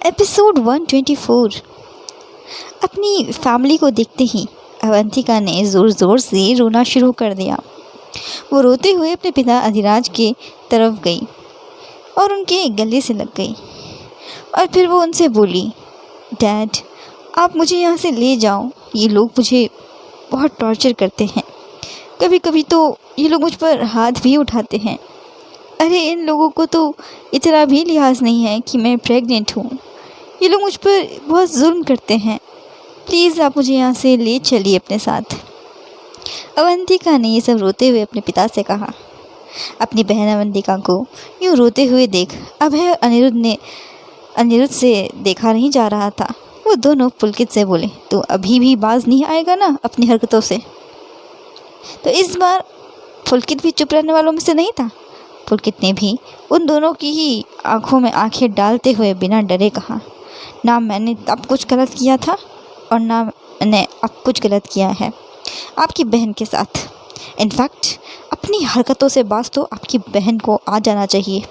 Episode 124। अपनी family को देखते ही अवंतिका ने ज़ोर ज़ोर से रोना शुरू कर दिया। वो रोते हुए अपने पिता अधिराज के तरफ गई और उनके गले से लग गई और फिर वो उनसे बोली, डैड आप मुझे यहाँ से ले जाओ, ये लोग मुझे बहुत टॉर्चर करते हैं। कभी कभी तो ये लोग मुझ पर हाथ भी उठाते हैं। अरे इन लोगों को तो इतना भी लिहाज नहीं है कि मैं प्रेग्नेंट हूँ। ये लोग मुझ पर बहुत जुल्म करते हैं। प्लीज़ आप मुझे यहाँ से ले चलिए अपने साथ। अवंतिका ने ये सब रोते हुए अपने पिता से कहा। अपनी बहन अवंतिका को यूँ रोते हुए देख अभय और अनिरुद्ध से देखा नहीं जा रहा था। वो दोनों पुलकित से बोले, तो अभी भी बाज नहीं आएगा ना अपनी हरकतों से। तो इस बार पुलकित भी चुप रहने वालों में से नहीं था। पुलकित ने भी उन दोनों की ही आंखों में आंखें डालते हुए बिना डरे कहा, ना मैंने अब कुछ गलत किया था और ना मैंने अब कुछ गलत किया है आपकी बहन के साथ। इनफैक्ट अपनी हरकतों से बाज तो आपकी बहन को आ जाना चाहिए,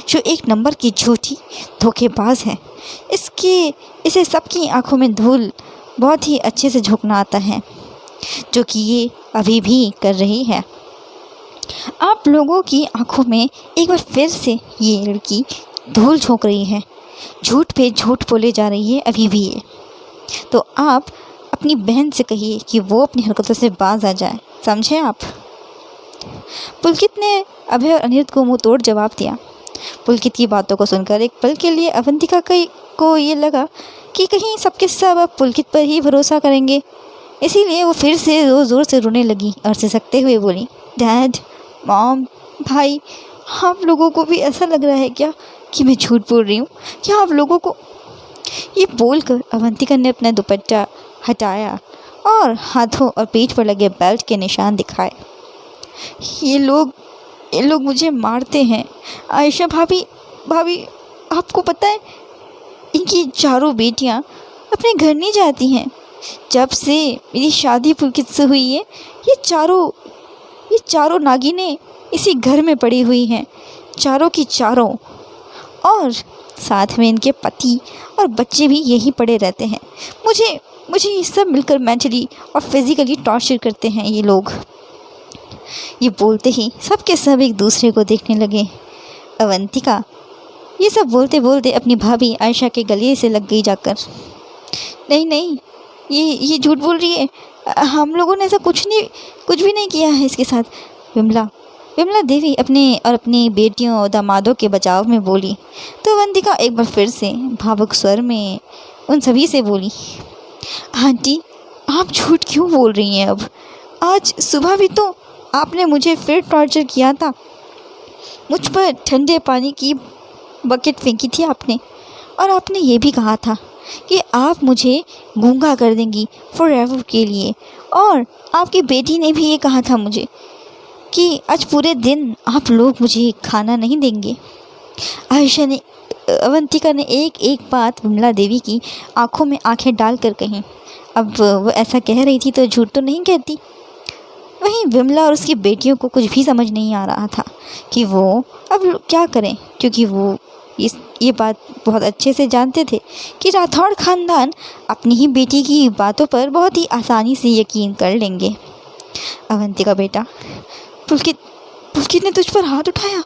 जो एक नंबर की झूठी धोखेबाज है। इसे सबकी आंखों में धूल बहुत ही अच्छे से झोंकना आता है, जो कि ये अभी भी कर रही है। आप लोगों की आंखों में एक बार फिर से ये लड़की धूल झोंक रही है, झूठ पे झूठ बोले जा रही है अभी भी ये। तो आप अपनी बहन से कहिए कि वो अपनी हरकतों से बाज आ जाए, समझे आप। पुलकित ने अभय और अनिरुद्ध को मुंह तोड़ जवाब दिया। पुलकित की बातों को सुनकर एक पल के लिए अवंतिका को ये लगा कि कहीं सबके सब अब पुलकित पर ही भरोसा करेंगे। इसीलिए वो फिर से ज़ोर ज़ोर से रोने लगी और सिसकते हुए बोली, डैड मॉम भाई, आप लोगों को भी ऐसा लग रहा है क्या कि मैं झूठ बोल रही हूँ? क्या आप लोगों को? ये बोलकर अवंतिका ने अपना दुपट्टा हटाया और हाथों और पीठ पर लगे बेल्ट के निशान दिखाए। ये लोग मुझे मारते हैं। आयशा भाभी आपको पता है, इनकी चारों बेटियाँ अपने घर नहीं जाती हैं। जब से मेरी शादी पुलकित से हुई है, ये चारों नागिनें इसी घर में पड़ी हुई हैं, चारों की चारों। और साथ में इनके पति और बच्चे भी यहीं पड़े रहते हैं। मुझे ये सब मिलकर मेंटली और फिज़िकली टॉर्चर करते हैं ये लोग। ये बोलते ही सबके सब एक दूसरे को देखने लगे। अवंतिका ये सब बोलते बोलते अपनी भाभी आयशा के गले से लग गई जाकर। नहीं, ये झूठ बोल रही है। हम लोगों ने ऐसा कुछ भी नहीं किया है इसके साथ। विमला देवी अपनी बेटियों और दामादों के बचाव में बोली। तो अवंतिका एक बार फिर से भावुक स्वर में उन सभी से बोली, आंटी आप झूठ क्यों बोल रही हैं? अब आज सुबह भी तो आपने मुझे फिर टॉर्चर किया था। मुझ पर ठंडे पानी की बकेट फेंकी थी आपने, और आपने ये भी कहा था कि आप मुझे गूंगा कर देंगी फॉरएवर के लिए। और आपकी बेटी ने भी ये कहा था मुझे कि आज पूरे दिन आप लोग मुझे खाना नहीं देंगे। अवंतिका ने एक एक बात विमला देवी की आंखों में आंखें डालकर कही। अब वो ऐसा कह रही थी तो झूठ तो नहीं कहती। वहीं विमला और उसकी बेटियों को कुछ भी समझ नहीं आ रहा था कि वो अब क्या करें, क्योंकि वो ये बात बहुत अच्छे से जानते थे कि राठौड़ ख़ानदान अपनी ही बेटी की बातों पर बहुत ही आसानी से यकीन कर लेंगे। अवंतिका बेटा, पुलकित ने तुझ पर हाथ उठाया?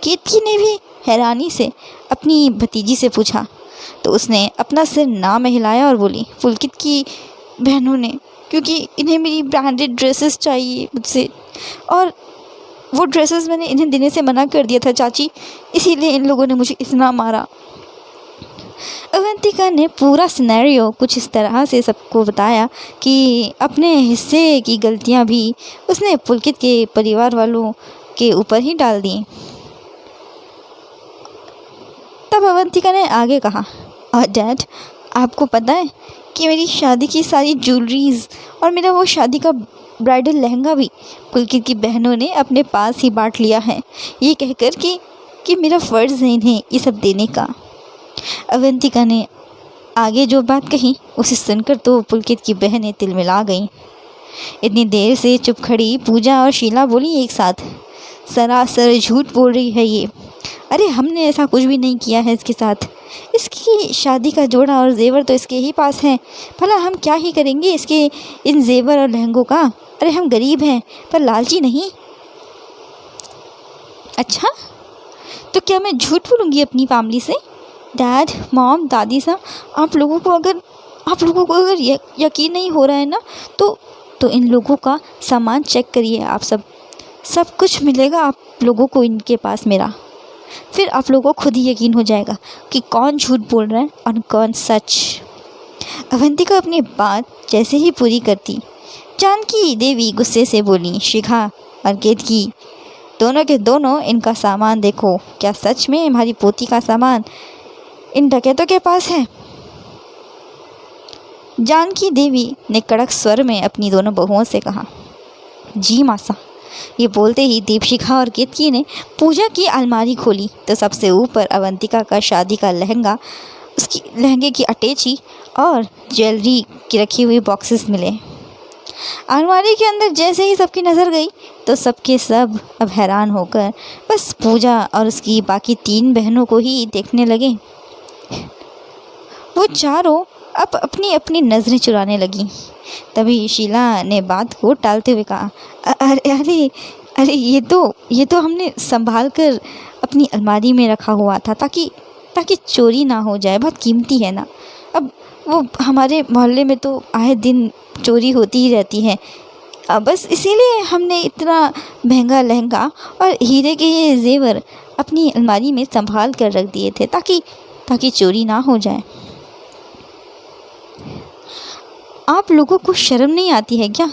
केतकी ने भी हैरानी से अपनी भतीजी से पूछा। तो उसने अपना सिर ना में हिलाया और बोली, पुलकित की बहनों ने, क्योंकि इन्हें मेरी ब्रांडेड ड्रेसेस चाहिए मुझसे, और वो ड्रेसेस मैंने इन्हें देने से मना कर दिया था चाची, इसीलिए इन लोगों ने मुझे इतना मारा। अवंतिका ने पूरा सिनेरियो कुछ इस तरह से सबको बताया कि अपने हिस्से की गलतियां भी उसने पुलकित के परिवार वालों के ऊपर ही डाल दी। तब अवंतिका ने आगे कहा, और डैड आपको पता है कि मेरी शादी की सारी ज्वेलरीज और मेरा वो शादी का ब्राइडल लहंगा भी पुलकित की बहनों ने अपने पास ही बांट लिया है, ये कहकर कि मेरा फ़र्ज़ है इन्हें ये सब देने का। अवंतिका ने आगे जो बात कही उसे सुनकर तो पुलकित की बहनें तिलमिला गईं। इतनी देर से चुप खड़ी पूजा और शीला बोली एक साथ, सरासर झूठ बोल रही है ये। अरे हमने ऐसा कुछ भी नहीं किया है इसके साथ। इसकी शादी का जोड़ा और जेवर तो इसके ही पास हैं। भला हम क्या ही करेंगे इसके इन जेवर और लहंगों का। अरे हम गरीब हैं पर लालची नहीं। अच्छा, तो क्या मैं झूठ बोलूँगी अपनी फैमिली से? डैड, मॉम, दादी साहब, आप लोगों को अगर यकीन नहीं हो रहा है ना, तो इन लोगों का सामान चेक करिए। आप सब कुछ मिलेगा आप लोगों को इनके पास मेरा। फिर आप लोगों को खुद ही यकीन हो जाएगा कि कौन झूठ बोल रहा है और कौन सच। अवंतिका अपनी बात जैसे ही पूरी करती, जानकी देवी गुस्से से बोली, शिखा और केतकी, दोनों के दोनों इनका सामान देखो। क्या सच में हमारी पोती का सामान इन डकैतों के पास है? जानकी देवी ने कड़क स्वर में अपनी दोनों बहुओं से कहा। जी मासा। ये बोलते ही दीपशिखा और केतकी ने पूजा की अलमारी खोली तो सबसे ऊपर अवंतिका का शादी का लहंगा, उसकी लहंगे की अटैची और ज्वेलरी की रखी हुई बॉक्सेस मिले। अलमारी के अंदर जैसे ही सबकी नज़र गई तो सबके सब अब हैरान होकर बस पूजा और उसकी बाकी 3 बहनों को ही देखने लगे। वो चारों अब अपनी अपनी नज़रें चुराने लगी। तभी शीला ने बात को टालते हुए कहा, अरे अरे अरे ये तो हमने संभाल कर अपनी अलमारी में रखा हुआ था ताकि चोरी ना हो जाए। बहुत कीमती है ना। अब वो हमारे मोहल्ले में तो आए दिन चोरी होती ही रहती है। बस इसीलिए हमने इतना महंगा लहंगा और हीरे के ये जेवर अपनी अलमारी में संभाल कर रख दिए थे ताकि चोरी ना हो जाए। आप लोगों को शर्म नहीं आती है क्या?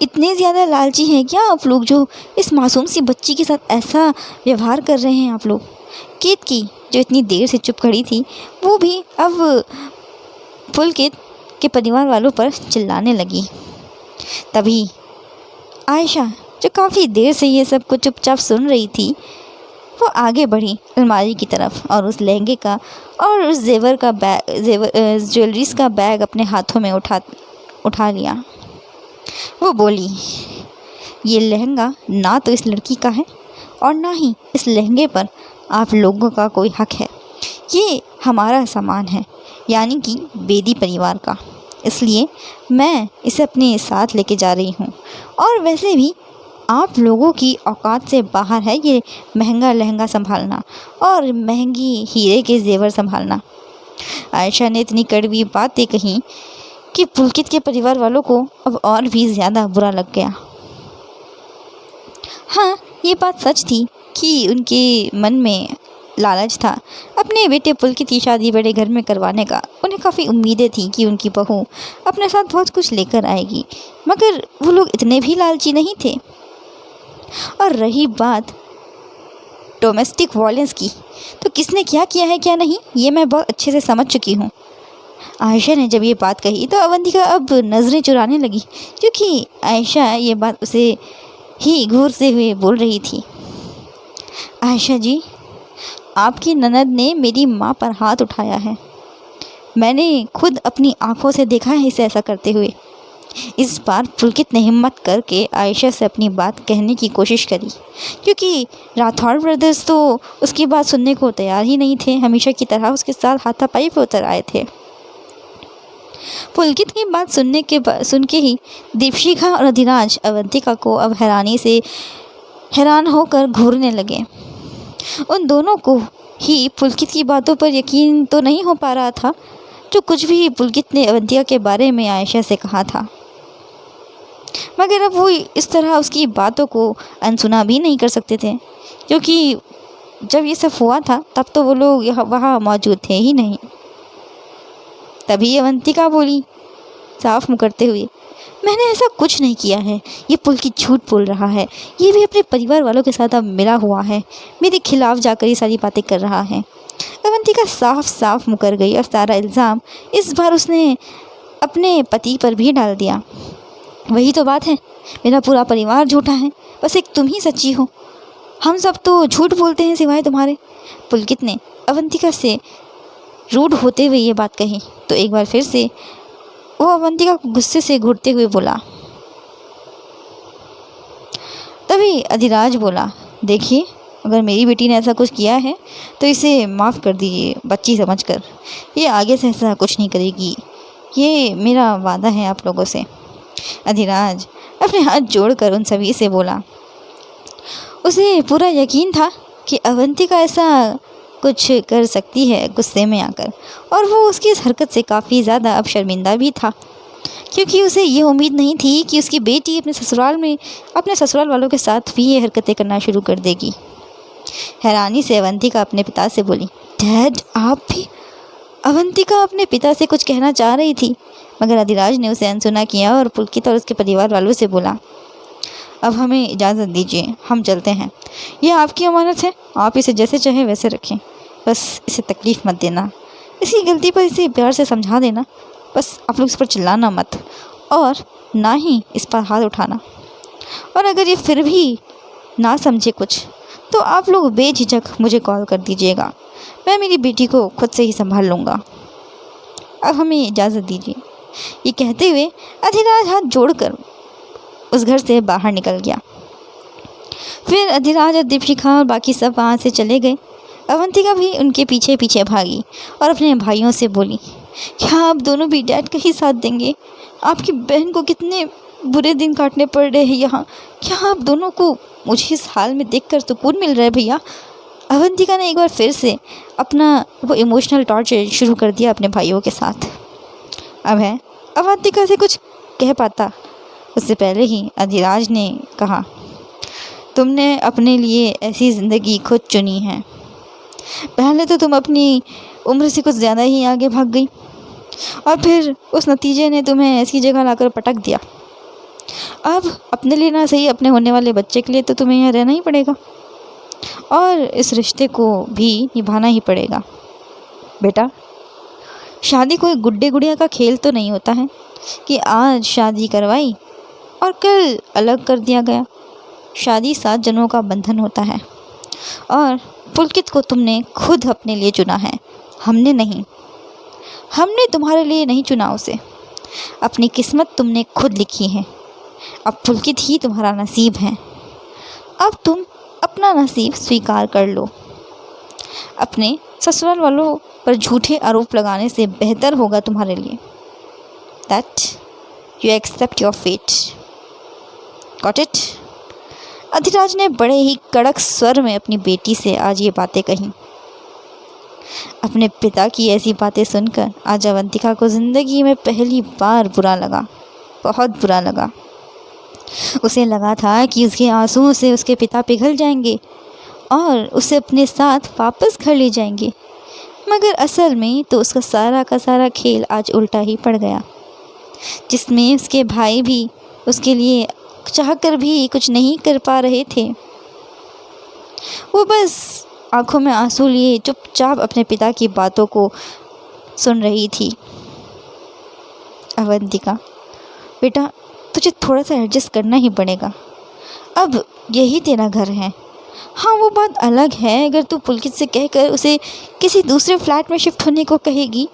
इतने ज़्यादा लालची हैं क्या आप लोग जो इस मासूम सी बच्ची के साथ ऐसा व्यवहार कर रहे हैं आप लोग? केतकी जो इतनी देर से चुप खड़ी थी, वो भी अब पुलकित के परिवार वालों पर चिल्लाने लगी। तभी आयशा जो काफ़ी देर से ये सब कुछ चुपचाप सुन रही थी, वो आगे बढ़ी अलमारी की तरफ और उस लहंगे का और उस ज्वेलरीज का बैग अपने हाथों में उठा लिया। वो बोली, ये लहंगा ना तो इस लड़की का है और ना ही इस लहंगे पर आप लोगों का कोई हक है। ये हमारा सामान है, यानी कि बेदी परिवार का। इसलिए मैं इसे अपने साथ लेके जा रही हूँ। और वैसे भी आप लोगों की औकात से बाहर है ये महंगा लहंगा संभालना और महंगी हीरे के जेवर संभालना। आयशा ने इतनी कड़वी बातें कही कि पुलकित के परिवार वालों को अब और भी ज़्यादा बुरा लग गया। हाँ, ये बात सच थी कि उनके मन में लालच था अपने बेटे पुलकित की शादी बड़े घर में करवाने का। उन्हें काफ़ी उम्मीदें थी कि उनकी बहू अपने साथ बहुत कुछ लेकर आएगी, मगर वो लोग इतने भी लालची नहीं थे। और रही बात डोमेस्टिक वायलेंस की, तो किसने क्या किया है क्या नहीं, ये मैं बहुत अच्छे से समझ चुकी हूँ। आयशा ने जब ये बात कही तो अवंतिका अब नज़रें चुराने लगी, क्योंकि आयशा ये बात उसे ही घूरते हुए बोल रही थी। आयशा जी, आपकी ननद ने मेरी माँ पर हाथ उठाया है। मैंने खुद अपनी आँखों से देखा है इसे ऐसा करते हुए। इस बार पुलकित ने हिम्मत करके आयशा से अपनी बात कहने की कोशिश करी, क्योंकि राठौड़ ब्रदर्स तो उसकी बात सुनने को तैयार ही नहीं थे। हमेशा की तरह उसके साथ हाथापाई पे उतर आए थे। पुलकित की बात सुन के ही दीपशिखा और अधिराज अवंतिका को अब हैरान होकर घूरने लगे। उन दोनों को ही पुलकित की बातों पर यकीन तो नहीं हो पा रहा था, जो कुछ भी पुलकित ने अवंतिका के बारे में आयशा से कहा था। मगर अब वो इस तरह उसकी बातों को अनसुना भी नहीं कर सकते थे, क्योंकि जब ये सब हुआ था तब तो वो लोग वहाँ मौजूद थे ही नहीं। तभी अवंतिका बोली साफ मुकरते हुए, मैंने ऐसा कुछ नहीं किया है। ये पुलकित झूठ बोल रहा है। ये भी अपने परिवार वालों के साथ अब मिला हुआ है, मेरे खिलाफ जाकर ये सारी बातें कर रहा है। अवंतिका साफ साफ मुकर गई और सारा इल्ज़ाम इस बार उसने अपने पति पर भी डाल दिया। वही तो बात है, मेरा पूरा परिवार झूठा है, बस एक तुम ही सच्ची हो। हम सब तो झूठ बोलते हैं सिवाय तुम्हारे। पुलकित ने अवंतिका से रूड होते हुए ये बात कही तो एक बार फिर से वो अवंतिका को गुस्से से घूरते हुए बोला। तभी अधिराज बोला, देखिए अगर मेरी बेटी ने ऐसा कुछ किया है तो इसे माफ़ कर दीजिए बच्ची समझकर। ये आगे से ऐसा कुछ नहीं करेगी, ये मेरा वादा है आप लोगों से। अधिराज अपने हाथ जोड़कर उन सभी से बोला। उसे पूरा यकीन था कि अवंतिका ऐसा कुछ कर सकती है गुस्से में आकर, और वो उसकी इस हरकत से काफ़ी ज़्यादा अब शर्मिंदा भी था, क्योंकि उसे ये उम्मीद नहीं थी कि उसकी बेटी अपने ससुराल वालों के साथ भी ये हरकतें करना शुरू कर देगी। हैरानी से अवंतिका अपने पिता से बोली, डैड आप भी? अवंतिका अपने पिता से कुछ कहना चाह रही थी, मगर अधिराज ने उसे अनसुना किया और पुलकित और उसके परिवार वालों से बोला, अब हमें इजाज़त दीजिए, हम चलते हैं। यह आपकी अमानत है, आप इसे जैसे चाहे वैसे रखें, बस इसे तकलीफ़ मत देना। इसकी गलती पर इसे प्यार से समझा देना, बस आप लोग इस पर चिल्लाना मत और ना ही इस पर हाथ उठाना। और अगर ये फिर भी ना समझे कुछ तो आप लोग बेझिझक मुझे कॉल कर दीजिएगा, मैं मेरी बेटी को खुद से ही संभाल लूँगा। अब हमें इजाज़त दीजिए। ये कहते हुए अधिराज हाथ जोड़कर उस घर से बाहर निकल गया। फिर अधिराज और दीपशिखा और बाकी सब वहाँ से चले गए। अवंतिका भी उनके पीछे पीछे भागी और अपने भाइयों से बोली, क्या आप दोनों भी डैड का ही साथ देंगे? आपकी बहन को कितने बुरे दिन काटने पड़ रहे हैं यहाँ, क्या आप दोनों को मुझे इस हाल में देखकर सुकून मिल रहा है भैया? अवंतिका ने एक बार फिर से अपना वो इमोशनल टॉर्चर शुरू कर दिया अपने भाइयों के साथ। अब है अवंतिका से कुछ कह पाता उससे पहले ही अधिराज ने कहा, तुमने अपने लिए ऐसी ज़िंदगी खुद चुनी है। पहले तो तुम अपनी उम्र से कुछ ज़्यादा ही आगे भाग गई और फिर उस नतीजे ने तुम्हें ऐसी जगह लाकर पटक दिया। अब अपने लिए ना सही, अपने होने वाले बच्चे के लिए तो तुम्हें यहाँ रहना ही पड़ेगा और इस रिश्ते को भी निभाना ही पड़ेगा। बेटा, शादी कोई गुड्डे गुड़िया का खेल तो नहीं होता है कि आज शादी करवाई और कल अलग कर दिया गया। शादी 7 जन्मों का बंधन होता है और पुलकित को तुमने खुद अपने लिए चुना है, हमने नहीं। हमने तुम्हारे लिए नहीं चुना उसे, अपनी किस्मत तुमने खुद लिखी है। अब पुलकित ही तुम्हारा नसीब है। अब तुम अपना नसीब स्वीकार कर लो। अपने ससुराल वालों पर झूठे आरोप लगाने से बेहतर होगा तुम्हारे लिए that you accept your fate. Got it? Adhiraj ने बड़े ही कड़क स्वर में अपनी बेटी से आज ये बातें कहीं। अपने पिता की ऐसी बातें सुनकर आज अवंतिका को ज़िंदगी में पहली बार बुरा लगा, बहुत बुरा लगा। उसे लगा था कि उसके आंसुओं से उसके पिता पिघल जाएंगे और उसे अपने साथ वापस घर ले जाएंगे, मगर असल में तो उसका सारा का सारा खेल आज उल्टा ही पड़ गया, जिसमें उसके भाई भी उसके लिए चाहकर भी कुछ नहीं कर पा रहे थे। वो बस आंखों में आंसू लिए चुपचाप अपने पिता की बातों को सुन रही थी। अवंतिका, बेटा तुझे थोड़ा सा एडजस्ट करना ही पड़ेगा, अब यही तेरा घर है। हाँ, वो बात अलग है अगर तू पुलकित से कहकर उसे किसी दूसरे फ्लैट में शिफ्ट होने को कहेगी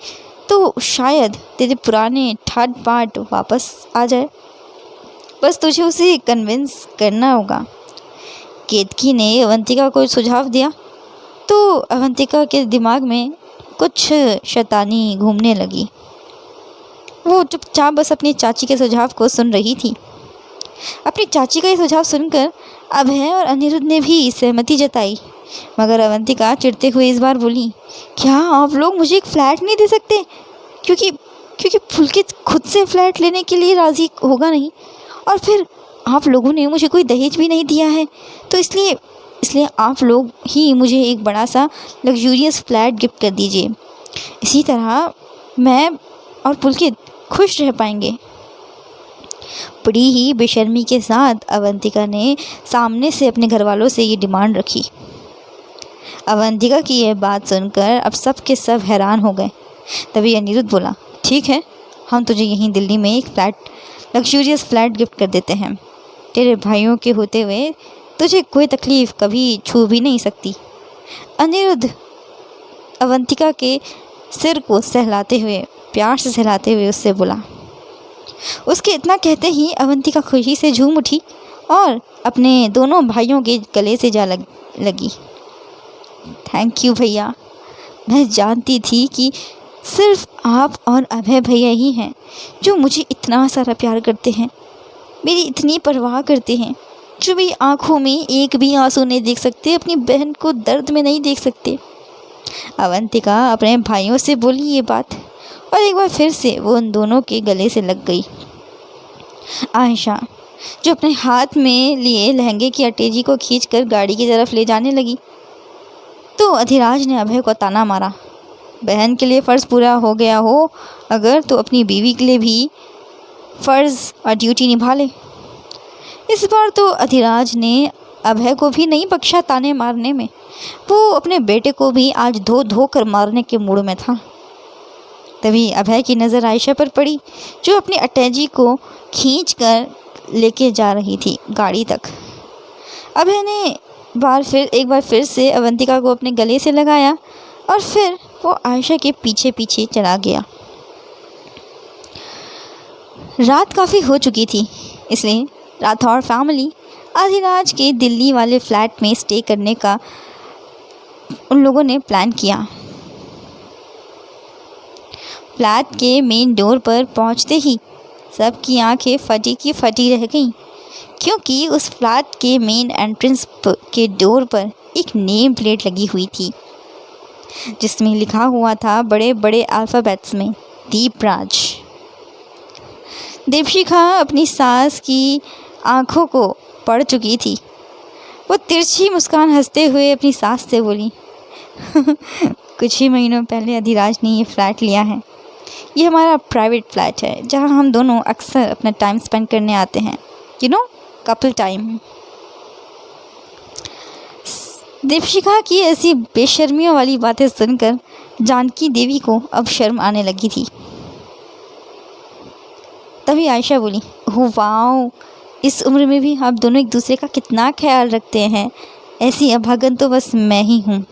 तो शायद तेरे पुराने ठाट बाट वापस आ जाए। बस तुझे उसे कन्विंस करना होगा। केतकी ने अवंतिका को सुझाव दिया तो अवंतिका के दिमाग में कुछ शैतानी घूमने लगी। वो चुपचाप बस अपनी चाची के सुझाव को सुन रही थी। अपनी चाची का ये सुझाव सुनकर अभय और अनिरुद्ध ने भी सहमति जताई, मगर अवंतिका चिढ़ते हुए इस बार बोली, क्या आप लोग मुझे एक फ़्लैट नहीं दे सकते? क्योंकि पुलकित खुद से फ़्लैट लेने के लिए राज़ी होगा नहीं, और फिर आप लोगों ने मुझे कोई दहेज भी नहीं दिया है, तो इसलिए आप लोग ही मुझे एक बड़ा सा लग्जूरियस फ्लैट गिफ्ट कर दीजिए। इसी तरह मैं और पुलकित खुश रह पाएंगे। बड़ी ही बेशर्मी के साथ अवंतिका ने सामने से अपने घर वालों से ये डिमांड रखी। अवंतिका की यह बात सुनकर अब सब के सब हैरान हो गए। तभी अनिरुद्ध बोला, ठीक है, हम तुझे यहीं दिल्ली में एक लग्जूरियस फ्लैट गिफ्ट कर देते हैं। तेरे भाइयों के होते हुए तुझे कोई तकलीफ़ कभी छू भी नहीं सकती। अनिरुद्ध अवंतिका के सिर को सहलाते हुए, प्यार से सहलाते हुए उससे बोला। उसके इतना कहते ही अवंतिका खुशी से झूम उठी और अपने दोनों भाइयों के गले से जा लगी। थैंक यू भैया, मैं जानती थी कि सिर्फ आप और अभय भैया ही हैं जो मुझे इतना सारा प्यार करते हैं, मेरी इतनी परवाह करते हैं, जो मेरी आँखों में एक भी आंसू नहीं देख सकते, अपनी बहन को दर्द में नहीं देख सकते। अवंतिका अपने भाइयों से बोली ये बात और एक बार फिर से वो उन दोनों के गले से लग गई। आयशा जो अपने हाथ में लिए लहंगे की अटैची को खींचकर गाड़ी की तरफ ले जाने लगी तो अधिराज ने अभय को ताना मारा, बहन के लिए फ़र्ज़ पूरा हो गया हो अगर तो अपनी बीवी के लिए भी फ़र्ज़ और ड्यूटी निभा ले। इस बार तो अधिराज ने अभय को भी नहीं बख्शा ताने मारने में, वो अपने बेटे को भी आज धो धो कर मारने के मूड में था। तभी अभय की नज़र आयशा पर पड़ी जो अपनी अटैची को खींच कर लेके जा रही थी गाड़ी तक। अभय ने एक बार फिर से अवंतिका को अपने गले से लगाया और फिर वो आयशा के पीछे पीछे चला गया। रात काफ़ी हो चुकी थी, इसलिए राठौर फैमिली अधिराज के दिल्ली वाले फ्लैट में स्टे करने का उन लोगों ने प्लान किया। फ्लैट के मेन डोर पर पहुंचते ही सबकी आंखें फटी की फटी रह गईं, क्योंकि उस फ्लैट के मेन एंट्रेंस के डोर पर एक नेम प्लेट लगी हुई थी जिसमें लिखा हुआ था बड़े बड़े अल्फ़ाबेट्स में दीपराज। दीपशिखा अपनी सास की आंखों को पढ़ चुकी थी। वो तिरछी मुस्कान हंसते हुए अपनी सास से बोली, कुछ ही महीनों पहले अधिराज ने ये फ्लैट लिया है। ये हमारा प्राइवेट फ्लैट है जहाँ हम दोनों अक्सर अपना टाइम स्पेंड करने आते हैं, कपल टाइम। दीपशिखा की ऐसी बेशर्मियों वाली बातें सुनकर जानकी देवी को अब शर्म आने लगी थी। तभी आयशा बोली, ओह वाओ, इस उम्र में भी आप दोनों एक दूसरे का कितना ख्याल रखते हैं, ऐसी अभागन तो बस मैं ही हूँ।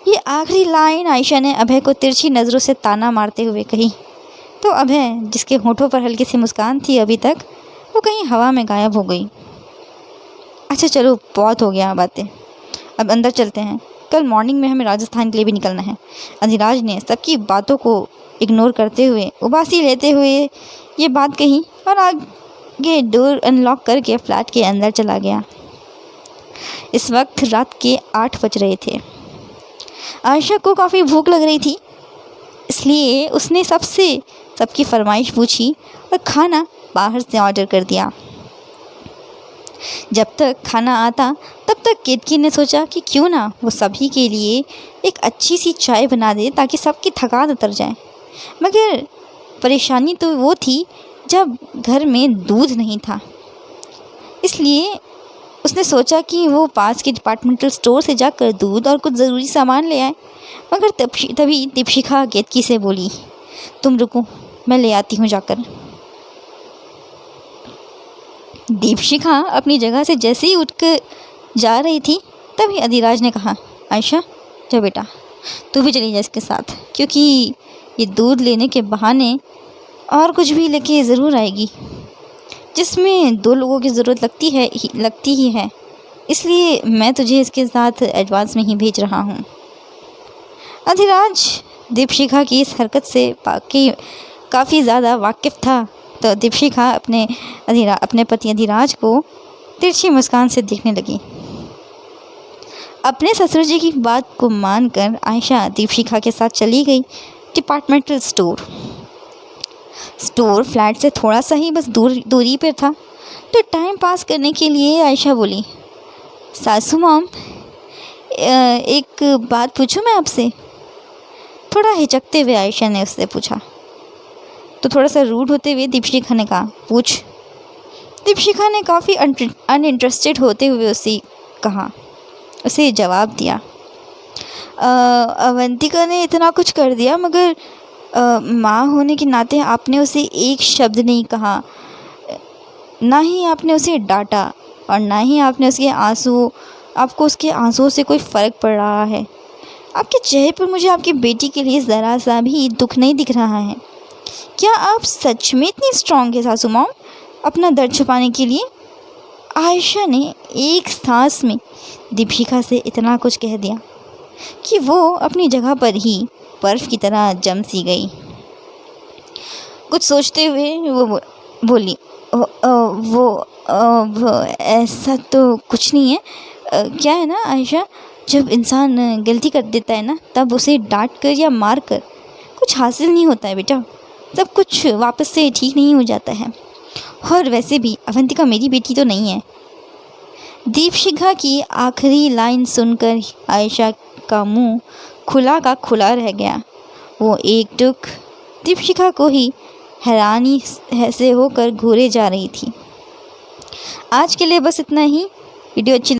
ये आखिरी लाइन आयशा ने अभय को तिरछी नज़रों से ताना मारते हुए कही तो अभय, जिसके होठों पर हल्की सी मुस्कान थी अभी तक, वो कहीं हवा में गायब हो गई। अच्छा चलो, बहुत हो गया बातें, अब अंदर चलते हैं, कल मॉर्निंग में हमें राजस्थान के लिए भी निकलना है। अधिराज ने सबकी बातों को इग्नोर करते हुए उबासी लेते हुए ये बात कही और आगे डोर अनलॉक करके फ्लैट के अंदर चला गया। इस वक्त रात के 8 बज रहे थे। आयशा को काफ़ी भूख लग रही थी, इसलिए उसने सबकी फरमाइश पूछी और खाना बाहर से ऑर्डर कर दिया। जब तक खाना आता तब तक केतकी ने सोचा कि क्यों ना वो सभी के लिए एक अच्छी सी चाय बना दे ताकि सबकी थकान उतर जाए। मगर परेशानी तो वो थी जब घर में दूध नहीं था, इसलिए उसने सोचा कि वो पास के डिपार्टमेंटल स्टोर से जाकर दूध और कुछ ज़रूरी सामान ले आए। मगर तभी दीपशिखा केतकी से बोली, तुम रुको, मैं ले आती हूँ जाकर। दीपशिखा अपनी जगह से जैसे ही उठकर जा रही थी तभी अधिराज ने कहा, आयशा जा बेटा, तू भी चली जा इसके साथ, क्योंकि ये दूध लेने के बहाने और कुछ भी लेके ज़रूर आएगी, जिसमें 2 लोगों की ज़रूरत लगती ही है, इसलिए मैं तुझे इसके साथ एडवांस में ही भेज रहा हूँ। अधिराज दीपशिखा की इस हरकत से काफ़ी ज़्यादा वाकिफ़ था, तो दीपशिखा अपने पति अधिराज को तिरछी मुस्कान से देखने लगी। अपने ससुर जी की बात को मानकर आयशा दीपशिखा के साथ चली गई डिपार्टमेंटल स्टोर फ्लैट से थोड़ा सा ही बस दूरी पर था। तो टाइम पास करने के लिए आयशा बोली, सासू मॉम, एक बात पूछूं मैं आपसे? थोड़ा हिचकते हुए आयशा ने उससे पूछा। तो थोड़ा सा रूड होते हुए दीपशिखा ने कहा, पूछ। दीपशिखा ने काफ़ी अनइंटरेस्टेड होते हुए उसे जवाब दिया, अवंतिका ने इतना कुछ कर दिया, मगर माँ होने के नाते आपने उसे एक शब्द नहीं कहा, ना ही आपने उसे डांटा और ना ही आपने आपको उसके आंसुओं से कोई फ़र्क पड़ रहा है। आपके चेहरे पर मुझे आपकी बेटी के लिए ज़रा सा भी दुख नहीं दिख रहा है। क्या आप सच में इतनी स्ट्रॉन्ग है सासू मॉम अपना दर्द छुपाने के लिए? आयशा ने एक सांस में दीपिका से इतना कुछ कह दिया कि वो अपनी जगह पर ही बर्फ़ की तरह जम सी गई। कुछ सोचते हुए वो बोली, वो ऐसा तो कुछ नहीं है। क्या है ना आयशा, जब इंसान गलती कर देता है ना, तब उसे डांट कर या मार कर कुछ हासिल नहीं होता है बेटा। सब कुछ वापस से ठीक नहीं हो जाता है। और वैसे भी अवंतिका मेरी बेटी तो नहीं है। दीपशिखा की आखिरी लाइन सुनकर आयशा का मुंह खुला का खुला रह गया। वो एकटुक दीपशिखा को ही हैरानी से होकर घूरे जा रही थी। आज के लिए बस इतना ही। वीडियो अच्छी